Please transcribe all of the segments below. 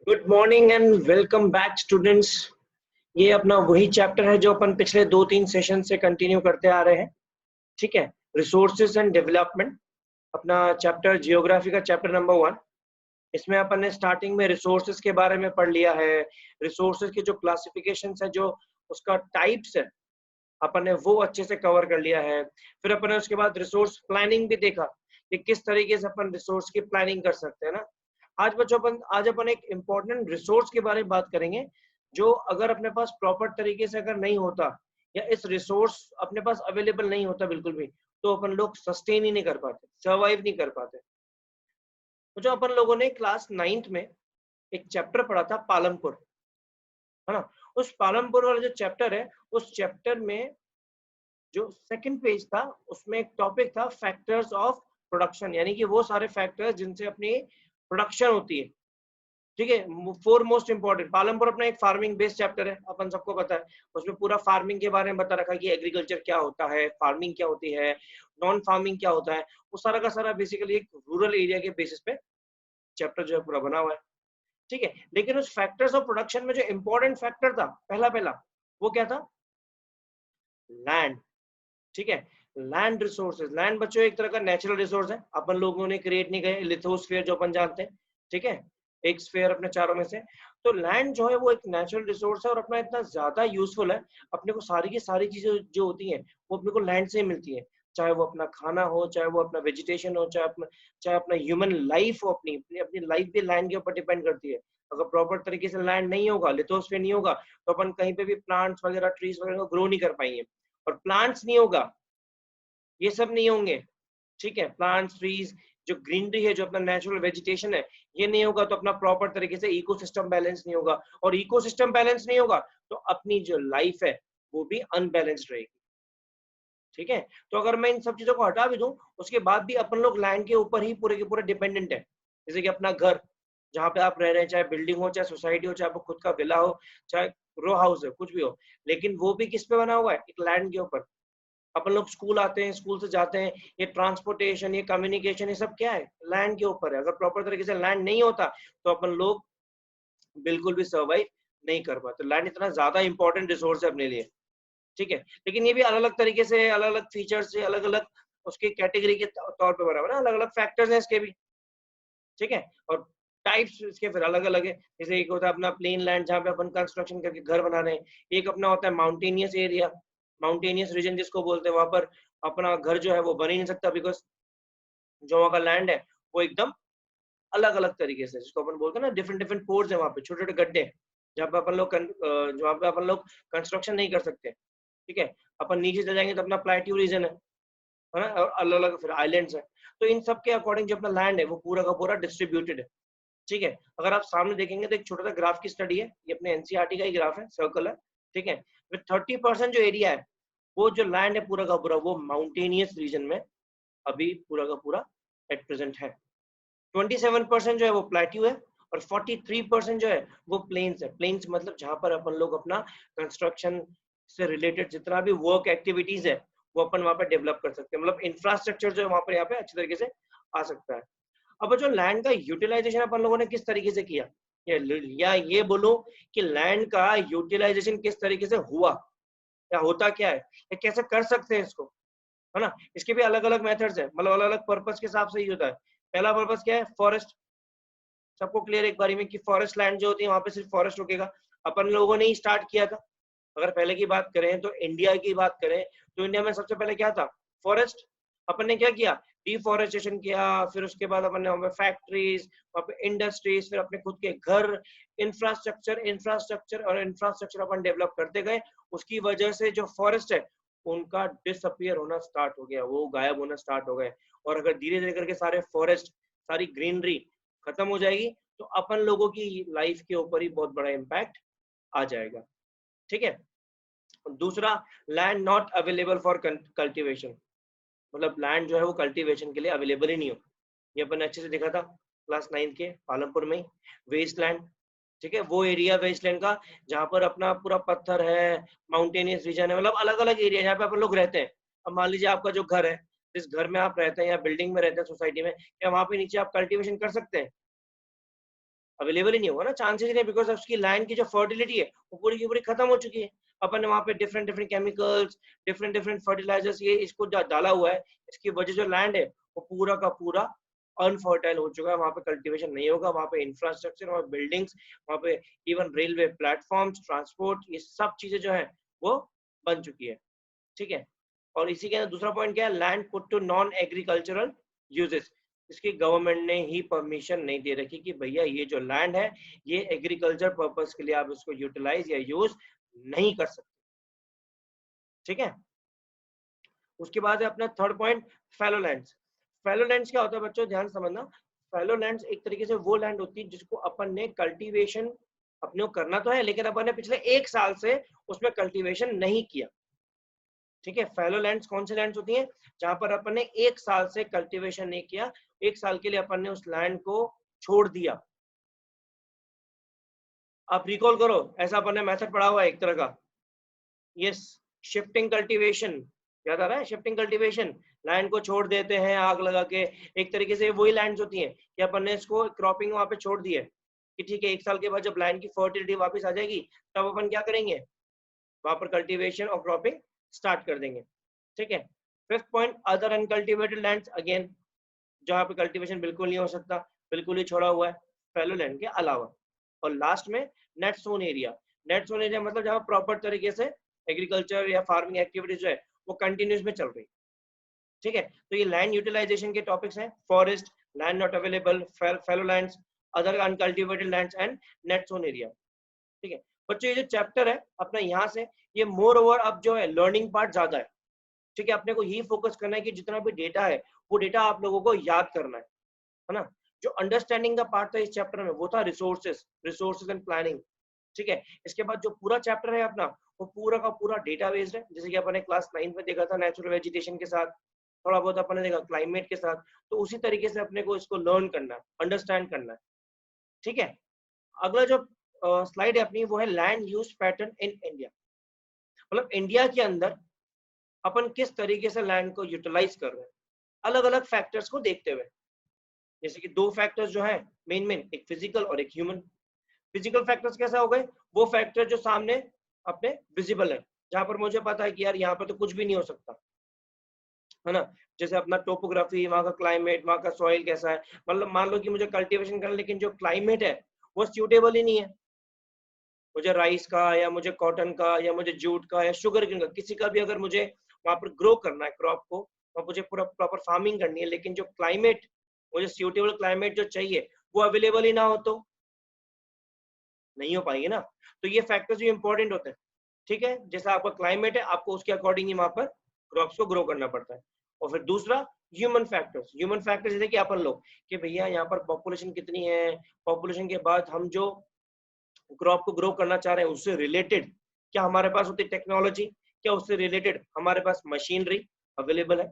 Good morning and welcome back students. ये अपना वही चैप्टर है जो अपन पिछले 2-3 सेशन से कंटिन्यू करते आ रहे हैं। ठीक है, रिसोर्सेज एंड डेवलपमेंट, अपना चैप्टर जियोग्राफी का चैप्टर नंबर 1। इसमें अपन ने स्टार्टिंग में रिसोर्सेज के बारे में पढ़ लिया है। रिसोर्सेज की जो क्लासिफिकेशंस है, जो उसका टाइप्स है, अपन ने वो अच्छे से कवर कर लिया है। फिर अपन ने उसके बाद रिसोर्स प्लानिंग भी देखा कि किस तरीके से अपन रिसोर्स की प्लानिंग कर सकते हैं ना। आज अपन एक इम्पोर्टेंट रिसोर्स के बारे में बात करेंगे, जो अगर अपने पास प्रॉपर तरीके से अगर नहीं होता या इस रिसोर्स अपने पास अवेलेबल नहीं होता बिल्कुल भी, तो अपन लोग सस्टेन ही नहीं कर पाते, सर्वाइव नहीं कर पाते। तो जो अपन लोगों ने क्लास 9th में एक चैप्टर पढ़ा था पालमपुर, है ना। उस पालमपुर वाला जो चैप्टर है, उस चैप्टर में जो सेकंड पेज था, उसमें एक टॉपिक था फैक्टर्स ऑफ प्रोडक्शन, यानी कि वो सारे फैक्टर्स जिनसे अपनी प्रोडक्शन होती है। ठीक है, 4 मोस्ट इंपॉर्टेंट। पालमपुर अपना एक फार्मिंग बेस्ड चैप्टर है, अपन सबको पता है। उसमें पूरा फार्मिंग के बारे में बता रखा है कि एग्रीकल्चर क्या होता है, फार्मिंग क्या होती है, नॉन फार्मिंग क्या होता है। वो सारा का सारा बेसिकली एक रूरल एरिया के बेसिस पे चैप्टर जो है पूरा बना हुआ है। ठीक है, लेकिन उस फैक्टर्स ऑफ प्रोडक्शन में जो इंपॉर्टेंट फैक्टर था, पहला पहला, वो क्या था? लैंड। ठीक है, लैंड रिसोर्सेज। लैंड बच्चों एक तरह का नेचुरल रिसोर्स है, अपन लोगों ने क्रिएट नहीं करे, लिथोस्फीयर जो अपन जानते हैं। ठीक है, एक स्फीयर अपने चारों में से। तो लैंड जो है वो एक नेचुरल रिसोर्स है और अपना इतना ज्यादा यूजफुल है। अपने को सारी की सारी चीजें जो होती हैं वो अपने को लैंड से ही मिलती है। चाहे वो अपना खाना हो, चाहे वो अपना वेजिटेशन हो, चाहे अपना ह्यूमन लाइफ हो, अपनी अपनी अपनी लाइफ भी लैंड के ऊपर डिपेंड करती है। अगर प्रॉपर तरीके से लैंड नहीं होगा, लिथोस्फीयर नहीं होगा, तो अपन कहीं पे भी प्लांट्स वगैरह, ट्रीज वगैरह को ग्रो नहीं कर पाएंगे। और प्लांट्स नहीं होगा, ये सब नहीं होंगे। ठीक है, प्लांट्स, ट्रीज, जो ग्रीनरी है, जो अपना नेचुरल वेजिटेशन है, ये नहीं होगा तो अपना प्रॉपर तरीके से इकोसिस्टम बैलेंस नहीं होगा। और इकोसिस्टम बैलेंस नहीं होगा तो अपनी जो लाइफ है वो भी अनबैलेंस्ड रहेगी। ठीक है, तो अगर मैं इन सब चीजों को हटा भी दूं, उसके बाद भी अपन लोग लैंड के ऊपर ही पूरे के पूरे डिपेंडेंट है। जैसे कि अपना घर, जहाँ पे आप रह रहे हैं, चाहे बिल्डिंग हो, चाहे सोसाइटी हो, चाहे आपको खुद का विला हो, चाहे रो हाउस है, कुछ भी हो, लेकिन वो भी किस पे बना हुआ है? एक लैंड के ऊपर। अपन लोग स्कूल आते हैं, स्कूल से जाते हैं, ये ट्रांसपोर्टेशन, ये कम्युनिकेशन, ये सब क्या है? लैंड के ऊपर है। अगर प्रॉपर तरीके से लैंड नहीं होता तो अपन लोग बिल्कुल भी सर्वाइव नहीं कर पाते। लैंड इतना ज्यादा इंपॉर्टेंट रिसोर्स है अपने लिए। ठीक है, लेकिन ये भी अलग अलग तरीके से, अलग अलग फीचर्स से, अलग अलग उसकी कैटेगरी के तौर पे बना हुआ है ना, अलग अलग फैक्टर्स हैं इसके भी। ठीक है, और टाइप्स इसके फिर अलग अलग है। जैसे एक होता है अपना प्लेन लैंड, जहाँ पे अपन कंस्ट्रक्शन करके घर बना रहे हैं। एक अपना होता है माउंटेनियस एरिया, माउंटेनियस रीजन जिसको बोलते हैं। वहां पर अपना घर जो है वो बन ही नहीं सकता, बिकॉज जो वहाँ का लैंड है वो एकदम अलग अलग तरीके से, जिसको अपन बोलते हैं ना, डिफरेंट डिफरेंट पोर्स है वहाँ पे, छोटे छोटे गड्ढे हैं, जहाँ पे अपन लोग जहाँ पे अपन लोग कंस्ट्रक्शन नहीं कर सकते। ठीक है, अपन नीचे चले जाएंगे तो अपना प्लेट्यू रीजन है ना, और अलग अलग फिर आइलैंड्स है। तो इन सब के अकॉर्डिंग जो अपना लैंड है वो पूरा का पूरा डिस्ट्रीब्यूटेड है। ठीक है, अगर आप सामने देखेंगे तो एक छोटा सा ग्राफ की स्टडी है, ये अपने एनसीईआरटी का ही ग्राफ है, सर्कल है। ठीक है, विद 30% जो एरिया है, वो जो लैंड है पूरा का पूरा, वो माउंटेनियस रीजन में अभी पूरा का पूरा एट प्रेजेंट है। 27% जो है वो प्लेट्यू है, और 43% जो है वो प्लेन्स है। प्लेन्स मतलब जहां पर अपन लोग अपना कंस्ट्रक्शन से रिलेटेड जितना भी वर्क एक्टिविटीज है वो अपन वहां पे डेवलप कर सकते हैं। मतलब इंफ्रास्ट्रक्चर जो है वहां पर यहाँ पे अच्छी तरीके से आ सकता है। अब जो लैंड का यूटिलाइजेशन अपन लोगों ने किस तरीके से किया, या ये बोलो कि लैंड का यूटिलाइजेशन किस तरीके से हुआ, या होता क्या है, या कैसे कर सकते हैं इसको, है ना। इसके भी अलग अलग मेथड्स है, मतलब अलग अलग पर्पस के हिसाब से ही होता है। पहला पर्पस क्या है? फॉरेस्ट। सबको क्लियर एक बारी में कि फॉरेस्ट लैंड जो होती है वहां पे सिर्फ फॉरेस्ट रुकेगा। अपन लोगों ने ही स्टार्ट किया था। अगर पहले की बात करें तो इंडिया की बात करें तो इंडिया में सबसे पहले क्या था? फॉरेस्ट। अपन ने क्या किया? डिफॉरेस्टेशन किया, फिर उसके बाद अपन ने वहां पे फैक्ट्रीज, वहां पे इंडस्ट्रीज, फिर अपने खुद के घर, इंफ्रास्ट्रक्चर इंफ्रास्ट्रक्चर और इंफ्रास्ट्रक्चर अपन डेवलप करते गए। उसकी वजह से जो फॉरेस्ट है उनका डिसअपियर होना स्टार्ट हो गया, वो गायब होना स्टार्ट हो गए। और अगर धीरे धीरे करके सारे फॉरेस्ट, सारी ग्रीनरी खत्म हो जाएगी तो अपन लोगों की लाइफ के ऊपर ही बहुत बड़ा इम्पैक्ट आ जाएगा। ठीक है, दूसरा, land not available for cultivation. मतलब लैंड जो है वो कल्टीवेशन के लिए अवेलेबल ही नहीं हो। ये अपन ने अच्छे से देखा था क्लास 9 के पालमपुर में ही। वेस्ट लैंड, ठीक है, वो एरिया वेस्ट लैंड का जहाँ पर अपना पूरा पत्थर है, माउंटेनियस रीजन है, मतलब अलग अलग एरिया जहाँ पे अपन लोग रहते हैं। अब मान लीजिए आपका जो घर है, जिस घर में आप रहते हैं या बिल्डिंग में रहते हैं, सोसाइटी में, क्या वहां पे नीचे आप कल्टीवेशन कर सकते हैं? अवेलेबल ही नहीं होगा ना, चांसेस ही नहीं, बिकॉज उसकी लैंड की जो फर्टिलिटी है वो पूरी की पूरी खत्म हो चुकी है। अपन ने वहाँ पे different different chemicals, different different fertilizers ये इसको डाला हुआ है, इसकी वजह जो लैंड है वो पूरा का पूरा अनफर्टाइल हो चुका है। वहाँ पे कल्टीवेशन नहीं होगा, वहाँ पे इंफ्रास्ट्रक्चर, वहाँ बिल्डिंग्स, वहाँ पे इवन रेलवे प्लेटफॉर्म्स, ट्रांसपोर्ट, ये सब चीजें जो है वो बन चुकी है। ठीक है, और इसी के अंदर दूसरा पॉइंट क्या है, land put to non agricultural uses. इसकी गवर्नमेंट ने ही परमिशन नहीं दे रखी कि भैया ये जो लैंड है ये एग्रीकल्चर पर्पस के लिए आप इसको यूटिलाइज या यूज नहीं कर सकते। ठीक है, उसके बाद है अपना थर्ड पॉइंट, फैलो लैंड्स। फैलो लैंड्स क्या होता है बच्चों, ध्यान समझना। फैलो लैंड्स एक तरीके से वो लैंड होती है जिसको अपन ने कल्टीवेशन अपने को करना तो है, लेकिन अपन ने पिछले 1 साल से उसमें कल्टीवेशन नहीं किया। ठीक है, फैलो लैंड्स कौन से लैंड्स होती हैं, जहां पर अपन ने 1 साल से कल्टीवेशन नहीं किया, 1 साल के लिए अपन ने उस लैंड को छोड़ दिया। आप रिकॉल करो, ऐसा अपन ने मेथड पढ़ा हुआ है एक तरह का, यस, शिफ्टिंग कल्टीवेशन, याद आ रहा है, शिफ्टिंग कल्टीवेशन, लैंड को छोड़ देते हैं आग लगा के। एक तरीके से वही लैंड्स होती हैं कि अपन ने इसको क्रॉपिंग वहां पे छोड़ दी है कि ठीक है 1 साल के बाद जब लैंड की फर्टिलिटी वापस आ जाएगी तब अपन क्या करेंगे, वहां पर कल्टीवेशन और क्रॉपिंग स्टार्ट कर देंगे। ठीक है, fifth point, other uncultivated lands, again जहां पे कल्टीवेशन बिल्कुल नहीं हो सकता, बिल्कुल ही छोड़ा हुआ है, फैलो लैंड के अलावा। और लास्ट में net sown area. Net sown area मतलब जहां प्रॉपर तरीके से एग्रीकल्चर या फार्मिंग एक्टिविटीज जो है वो कंटिन्यूस में चल रही। ठीक है, तो ये लैंड यूटिलाइजेशन के टॉपिक्स हैं, forest, land not available, fallow lands, other uncultivated lands and net sown area. ठीक है बच्चों, ये जो चैप्टर है अपना यहाँ से, ये मोर ओवर अब जो है लर्निंग पार्ट ज्यादा है। ठीक है, अपने को यही फोकस करना है कि जितना भी डेटा है वो डेटा आप लोगों को याद करना है ना। जो अंडरस्टैंडिंग का पार्ट था इस चैप्टर में वो था रिसोर्सेज एंड प्लानिंग। ठीक है, इसके बाद जो पूरा चैप्टर है अपना वो पूरा का पूरा डेटा बेस्ड है, जैसे कि अपन ने क्लास 9 में देखा था नेचुरल वेजिटेशन के साथ, थोड़ा बहुत अपन ने देखा क्लाइमेट के साथ, तो उसी तरीके से अपने को इसको लर्न करना है, अंडरस्टैंड करना है। ठीक है, अगला जो स्लाइड है अपनी वो है land use pattern in India. मतलब इंडिया के अंदर अपन किस तरीके से लैंड को यूटिलाइज कर रहे हैं, अलग अलग फैक्टर्स को देखते हुए। जैसे कि 2 फैक्टर्स जो है मेन मेन, एक फिजिकल और एक ह्यूमन। फिजिकल फैक्टर्स कैसे हो गए, वो फैक्टर जो सामने अपने विजिबल है, जहां पर मुझे पता है कि यार यहाँ पर तो कुछ भी नहीं हो सकता, है ना। जैसे अपना टोपोग्राफी, वहाँ का क्लाइमेट, वहाँ का सॉइल कैसा है, मतलब मान लो कि मुझे कल्टीवेशन करना, लेकिन जो क्लाइमेट है वो सूटेबल ही नहीं है मुझे राइस का, या मुझे कॉटन का, या मुझे जूट का, या शुगर केन का, किसी का भी अगर मुझे वहां पर ग्रो करना है क्रॉप को, वहां मुझे पूरा प्रॉपर फार्मिंग करनी है, लेकिन जो क्लाइमेट, मुझे सूटेबल क्लाइमेट जो चाहिए वो अवेलेबल ही ना हो तो नहीं हो पाएगी ना। तो ये फैक्टर्स भी इंपॉर्टेंट होते हैं। ठीक है, जैसा आपका क्लाइमेट है आपको उसके अकॉर्डिंग ही वहां पर क्रॉप्स को ग्रो करना पड़ता है। और फिर दूसरा ह्यूमन फैक्टर्स जैसे कि अपन लोग, कि भैया यहाँ पर पॉपुलेशन कितनी है, पॉपुलेशन के बाद हम जो क्रॉप को ग्रो करना चाह रहे हैं उससे रिलेटेड क्या हमारे पास होती टेक्नोलॉजी, क्या उससे रिलेटेड हमारे पास मशीनरी अवेलेबल है।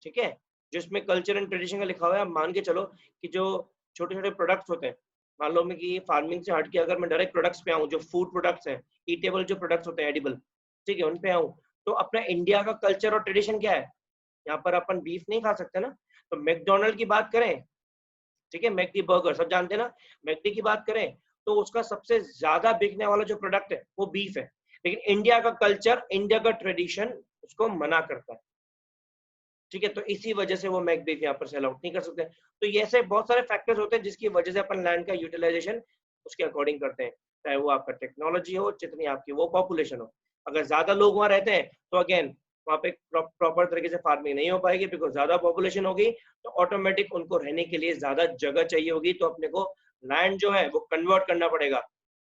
ठीक है, जिसमें कल्चर एंड ट्रेडिशन का लिखा हुआ है। आप मान के चलो कि जो छोटे छोटे प्रोडक्ट्स होते हैं, मान लो मैं कि फार्मिंग से हट के अगर मैं डायरेक्ट प्रोडक्ट्स पे आऊँ, जो फूड प्रोडक्ट्स हैं, ईटेबल जो प्रोडक्ट्स होते हैं एडिबल, ठीक है, उन पे आऊँ, तो अपना इंडिया का कल्चर और ट्रेडिशन क्या है, यहाँ पर अपन बीफ नहीं खा सकते ना। तो मैकडोनल्ड की बात करें, ठीक है, मैकडी बर्गर सब जानते हैं ना, मैकडी की बात करें तो उसका सबसे ज्यादा बिकने वाला जो प्रोडक्ट है वो बीफ है, लेकिन इंडिया का कल्चर, इंडिया का ट्रेडिशन उसको मना करता है। ठीक है, तो इसी वजह से वो मैक बीफ यहाँ पर सेल आउट नहीं कर सकते। तो ये ऐसे बहुत सारे फैक्टर्स होते हैं जिसकी वजह से अपन लैंड का यूटिलाइजेशन उसके अकॉर्डिंग करते हैं, चाहे वो आपका टेक्नोलॉजी हो, जितनी आपकी वो पॉपुलेशन हो। अगर ज्यादा लोग वहां रहते हैं तो अगेन वहाँ पे प्रॉपर तरीके से फार्मिंग नहीं हो पाएगी, बिकॉज ज्यादा पॉपुलेशन होगी तो ऑटोमेटिक उनको रहने के लिए ज्यादा जगह चाहिए होगी, तो अपने को लैंड जो है वो कन्वर्ट करना पड़ेगा,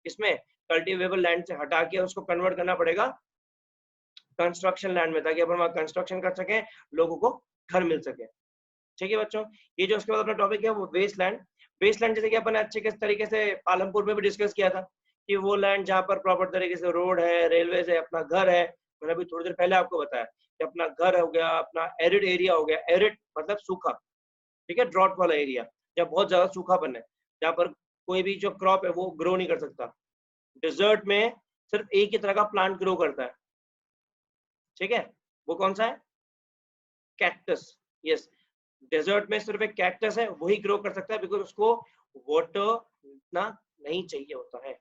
इसमें कल्टिवेबल लैंड से हटा के उसको कन्वर्ट करना पड़ेगा कंस्ट्रक्शन लैंड में, ताकि अपन वहाँ कंस्ट्रक्शन कर सकें, लोगों को घर मिल सके। ठीक है बच्चों, ये जो उसके बाद अपना टॉपिक है वो वेस्ट लैंड। वेस्ट लैंड जैसे कि अपन अच्छे किस तरीके से पालमपुर में भी डिस्कस किया था कि वो लैंड जहाँ पर प्रॉपर तरीके से रोड है, रेलवे है, अपना घर है। मैंने अभी थोड़ी देर पहले आपको बताया कि अपना घर हो गया, अपना एरिड एरिया हो गया, एरिड मतलब सूखा, ठीक है, ड्रॉट वाला एरिया जहाँ बहुत ज्यादा सूखापन है, जहाँ पर कोई भी जो क्रॉप है वो ग्रो नहीं कर सकता। डिजर्ट में सिर्फ एक ही तरह का प्लांट ग्रो करता है, ठीक है, वो कौन सा है, कैक्टस। यस, डेजर्ट में सिर्फ एक कैक्टस है वही ग्रो कर सकता है, बिकॉज उसको वाटर इतना नहीं चाहिए होता है।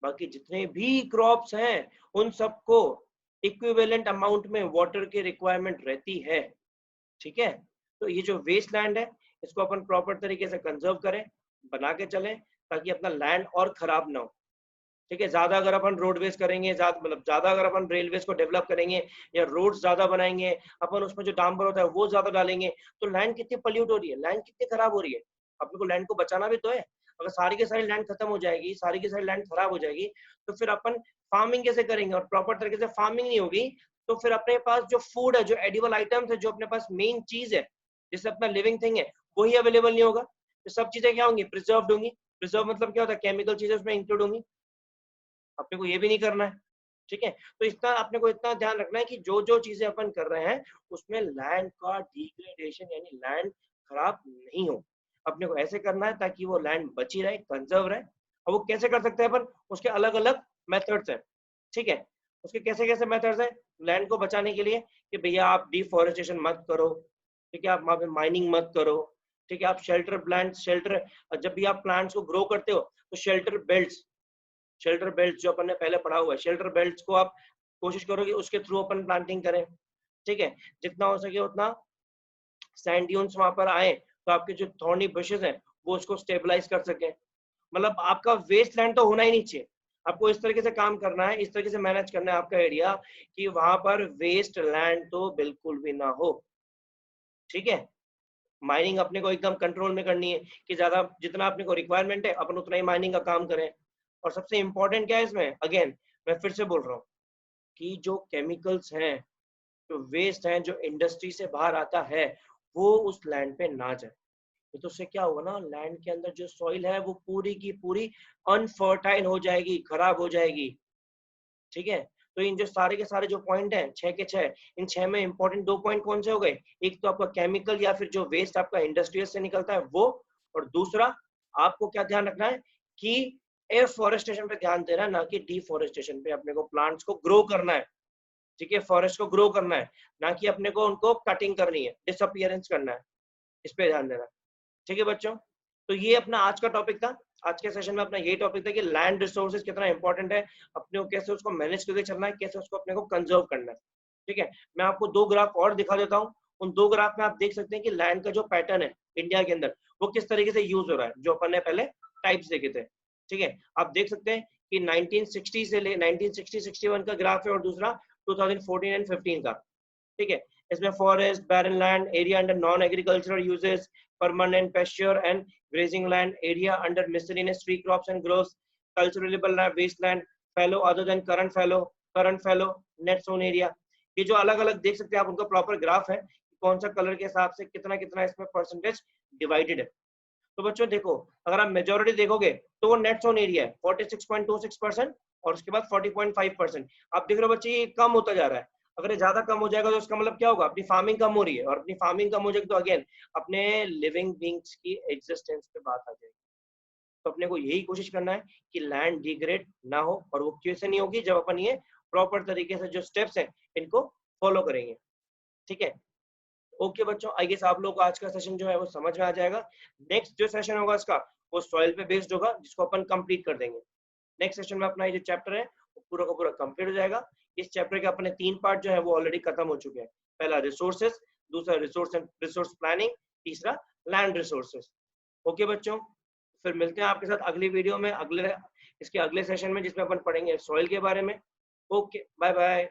बाकी जितने भी क्रॉप्स हैं उन सबको इक्विवेलेंट अमाउंट में वाटर की रिक्वायरमेंट रहती है। ठीक है, तो ये जो वेस्ट लैंड है इसको अपन प्रॉपर तरीके से कंजर्व करें, बना के चलें, ताकि अपना लैंड और खराब ना हो। ठीक है, ज्यादा अगर अपन रोडवेज करेंगे, ज्यादा अगर अपन रेलवेज को डेवलप करेंगे या रोड ज्यादा बनाएंगे, अपन उसमें जो डांबर होता है वो ज्यादा डालेंगे, तो लैंड कितनी पल्यूट हो रही है, लैंड कितनी खराब हो रही है। अपने को लैंड को बचाना भी तो है। अगर सारी की सारी लैंड खत्म हो जाएगी, सारी की सारी लैंड खराब हो जाएगी, तो फिर अपन फार्मिंग कैसे करेंगे, और प्रॉपर तरीके से फार्मिंग नहीं होगी तो फिर अपने पास जो फूड है, जो एडिबल आइटम्स है, जो अपने पास मेन चीज है जिससे अपना लिविंग थिंग है, वही अवेलेबल नहीं होगा। तो सब चीजें क्या होंगी, प्रिजर्व्ड होंगी। प्रिजर्व मतलब क्या होता है, केमिकल चीजें उसमें इंक्लूड होंगी। अपने को ये भी नहीं करना है। ठीक है, तो इतना अपने को इतना ध्यान रखना है कि जो जो चीजें अपन कर रहे हैं उसमें लैंड का डिग्रेडेशन यानी लैंड खराब नहीं हो। अपने को ऐसे करना है ताकि वो लैंड बची रहे, कंजर्व रहे। और वो कैसे कर सकते हैं अपन, उसके अलग अलग मेथड्स हैं। ठीक है, उसके कैसे कैसे मेथड्स हैं लैंड को बचाने के लिए, कि भैया आप डिफॉरेस्टेशन मत करो, ठीक है, आप वहां पे माइनिंग मत करो, ठीक है, आप शेल्टर प्लांट शेल्टर, जब भी आप प्लांट्स को ग्रो करते हो तो शेल्टर बेल्ट जो अपन ने पहले पढ़ा हुआ है, शेल्टर बेल्ट को आप कोशिश करो कि उसके थ्रू अपन प्लांटिंग करें। ठीक है, जितना हो सके उतना सैंड ड्यून्स वहां पर आए तो आपके जो थॉर्नी बुशेस हैं वो उसको स्टेबलाइज कर सके। मतलब आपका वेस्ट लैंड तो होना ही नहीं चाहिए। आपको इस तरीके से काम करना है, इस तरीके से मैनेज करना है आपका एरिया कि वहां पर वेस्ट लैंड तो बिल्कुल भी ना हो। ठीक है, माइनिंग अपने को एकदम कंट्रोल में करनी है कि ज्यादा जितना अपने को रिक्वायरमेंट है अपन उतना ही माइनिंग का काम करें। और सबसे इंपॉर्टेंट क्या है इसमें, अगेन मैं फिर से बोल रहा हूँ कि जो केमिकल्स हैं, जो वेस्ट हैं, जो इंडस्ट्री से बाहर आता है, वो उस लैंड पे ना जाए। तो उससे क्या होगा ना, लैंड के अंदर जो सॉइल है वो पूरी की पूरी अनफर्टाइल हो जाएगी, खराब हो जाएगी। ठीक है, तो इन जो सारे के सारे जो पॉइंट हैं 6 के 6, इन 6 में इंपॉर्टेंट 2 पॉइंट कौन से हो गए, एक तो आपका केमिकल या फिर जो वेस्ट आपका इंडस्ट्रियल से निकलता है वो, और दूसरा आपको क्या ध्यान रखना है कि एफॉरेस्टेशन पे ध्यान देना है, ना कि डिफॉरेस्टेशन पे। अपने को प्लांट्स को ग्रो करना है, ठीक है, फॉरेस्ट को ग्रो करना है, ना कि अपने को उनको कटिंग करनी है, डिसअपियरेंस करना है। इस पे ध्यान देना। ठीक है बच्चों, तो ये अपना आज का टॉपिक था। आज के सेशन में अपना ये टॉपिक था कि लैंड रिसोर्सेज कितना इंपॉर्टेंट है, अपने को कैसे उसको मैनेज करके चलना है, कैसे उसको अपने को कंजर्व करना है। ठीक है, मैं आपको 2 ग्राफ और दिखा देता हूँ। उन 2 ग्राफ में आप देख सकते हैं कि लैंड का जो पैटर्न है इंडिया के अंदर वो किस तरीके से यूज हो रहा है, जो अपन ने पहले टाइप्स देखे थे। ठीक है, आप देख सकते हैं कि 1960 से ले 1960-61 का ग्राफ है और दूसरा 2014 एंड 15 का। ठीक है, इसमें forest, barren land, area under non agricultural uses, permanent pasture and grazing land, area under miscellaneous tree crops and growth, cultivable wasteland, fallow other than current fallow, net sown area। ये जो अलग अलग देख सकते हैं आप, उनका प्रॉपर ग्राफ है, कौन सा कलर के हिसाब से कितना कितना इसमें परसेंटेज डिवाइडेड है। तो बच्चों देखो, अगर आप मेजोरिटी देखोगे तो वो नेट सोन एरिया है 46.26%, और उसके बाद 40.5%। आप देख रहे हो बच्चे ये कम होता जा रहा है। अगर ये ज्यादा कम हो जाएगा तो उसका मतलब क्या होगा, अपनी फार्मिंग कम हो रही है, और अपनी फार्मिंग कम हो जाएगी तो अगेन अपने लिविंग बींग्स की एग्जिस्टेंस पे बात आ जाएगी। तो अपने को यही कोशिश करना है कि लैंड डिग्रेड ना हो, और वो कैसे नहीं होगी, जब अपन ये प्रॉपर तरीके से जो स्टेप्स हैं इनको फॉलो करेंगे। ठीक है, ओके बच्चों, आई गेस आप लोग को आज का सेशन जो है वो समझ में आ जाएगा। नेक्स्ट जो सेशन होगा इसका वो सॉइल पे बेस्ड होगा, जिसको अपन कंप्लीट कर देंगे। नेक्स्ट सेशन में अपना ये जो चैप्टर है वो पूरा का पूरा कंप्लीट हो जाएगा। इस चैप्टर के अपने 3 पार्ट जो है वो ऑलरेडी खत्म हो चुके हैं। पहला रिसोर्सेज, दूसरा रिसोर्स प्लानिंग, तीसरा लैंड रिसोर्सेज। ओके बच्चों, फिर मिलते हैं आपके साथ अगली वीडियो में, इसके अगले सेशन में, जिसमें अपन पढ़ेंगे सॉइल के बारे में। Okay, bye bye.